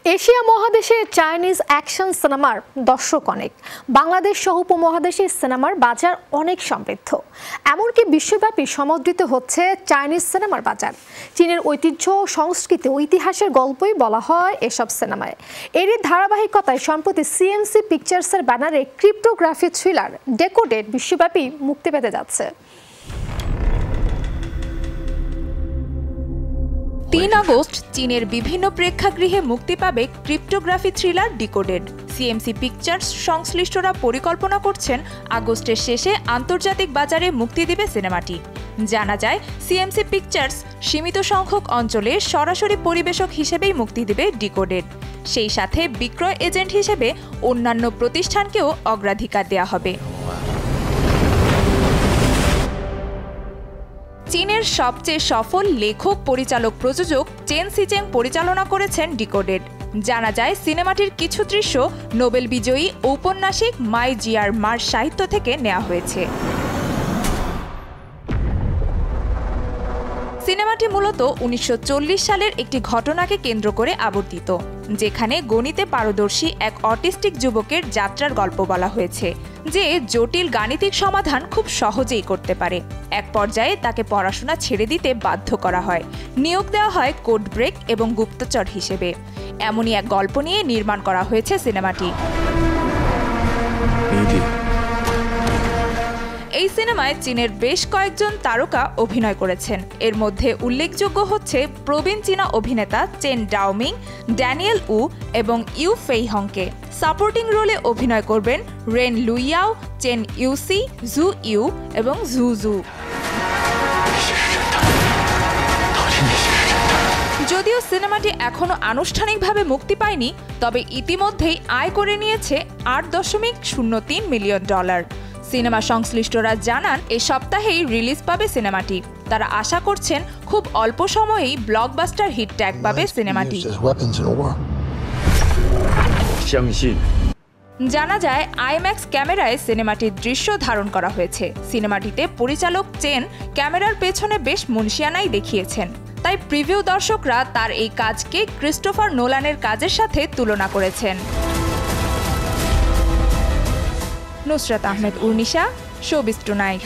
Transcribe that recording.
Asia মহাদেশে Chinese action সিনেমার দর্শক অনেক। বাংলাদেশ সহ উপমহাদেশে সিনেমার বাজার অনেক সমৃদ্ধ, এমনকি বিশ্বব্যাপী সমাদৃত হচ্ছে চাইনিজ সিনেমার বাজার। চীনের ঐতিহ্য, সংস্কৃতি ও ইতিহাসের গল্পই বলা হয় এসব সিনেমায়। এরই ধারাবাহিকতায় সম্প্রতি সিএমসি পিকচার্সের ব্যানারে ক্রিপ্টোগ্রাফি থ্রিলার ডেকোডেড বিশ্বব্যাপী মুক্তি পেতে যাচ্ছে। ৩ আগস্ট চীনের বিভিন্ন প্রেক্ষাগৃহে মুক্তি পাবে cryptography thriller decoded. CMC pictures সংশ্লিষ্টরা পরিকল্পনা করছেন আগস্টের শেষে আন্তর্জাতিক বাজারে মুক্তি দেবে সিনেমাটি। জানা যায়, সিএমসি পিকচার্স সীমিত সংখ্যক অঞ্চলে সরাসরি পরিবেশক হিসেবেই মুক্তি দেবে ডিকোডেড। সেই সাথে বিক্রয় এজেন্ট হিসেবে অন্যান্য প্রতিষ্ঠানকেও অগ্রাধিকার দেওয়া হবে। চীনের সবচেয়ে সফল লেখক, পরিচালক, প্রযোজক চেন সিচেং পরিচালনা করেছেন ডিকোডেড। জানা যায়, সিনেমাটির কিছু দৃশ্য নোবেল বিজয়ী ঔপন্যাসিক মাই জিয়ার মার সাহিত্য থেকে নেওয়া হয়েছে। সিনেমাটি মূলত ১৯৪০ সালের একটি ঘটনাকে কেন্দ্র করে আবর্তিত, যেখানে গণিতে পারদর্শী এক অটিস্টিক যুবকের যাত্রার গল্প বলা হয়েছে, যে জটিল গাণিতিক সমাধান খুব সহজেই করতে পারে। এক পর্যায়ে তাকে পড়াশোনা ছেড়ে দিতে বাধ্য করা হয়, নিয়োগ দেওয়া হয় কোড ব্রেক এবং গুপ্তচর হিসেবে। এমনই এক গল্প নিয়ে নির্মাণ করা হয়েছে সিনেমাটি। এই সিনেমায় চীনের বেশ কয়েকজন তারকা অভিনয় করেছেন। এর মধ্যে উল্লেখযোগ্য হচ্ছে প্রবীণ চীনা অভিনেতা চেন ডাওমিং, ড্যানিয়েল উ এবং ইউ ফেইহংকে। সাপোর্টিং রোলে অভিনয় করবেন Ren Luiyao, Chen Yusi, Zhu Yu এবং জু জু। যদিও সিনেমাটি এখনও আনুষ্ঠানিকভাবে মুক্তি পায়নি, তবে ইতিমধ্যেই আয় করে নিয়েছে $8.03 মিলিয়ন। সিনেমা সংশ্লিষ্টরা জানান, এ সপ্তাহেই রিলিজ পাবে সিনেমাটি। তারা আশা করছেন খুব অল্প সময়েই ব্লকবাস্টার হিট ট্যাগ পাবে সিনেমাটি। জানা যায়, আইম্যাক্স ক্যামেরায় সিনেমাটির দৃশ্য ধারণ করা হয়েছে। সিনেমাটিতে পরিচালক চেন ক্যামেরার পেছনে বেশ মুনশিয়ানাই দেখিয়েছেন, তাই প্রিভিউ দর্শকরা তার এই কাজকে ক্রিস্টোফার নোলানের কাজের সাথে তুলনা করেছেন। Nusrat Ahmed, Urnisha, showbiz tonight.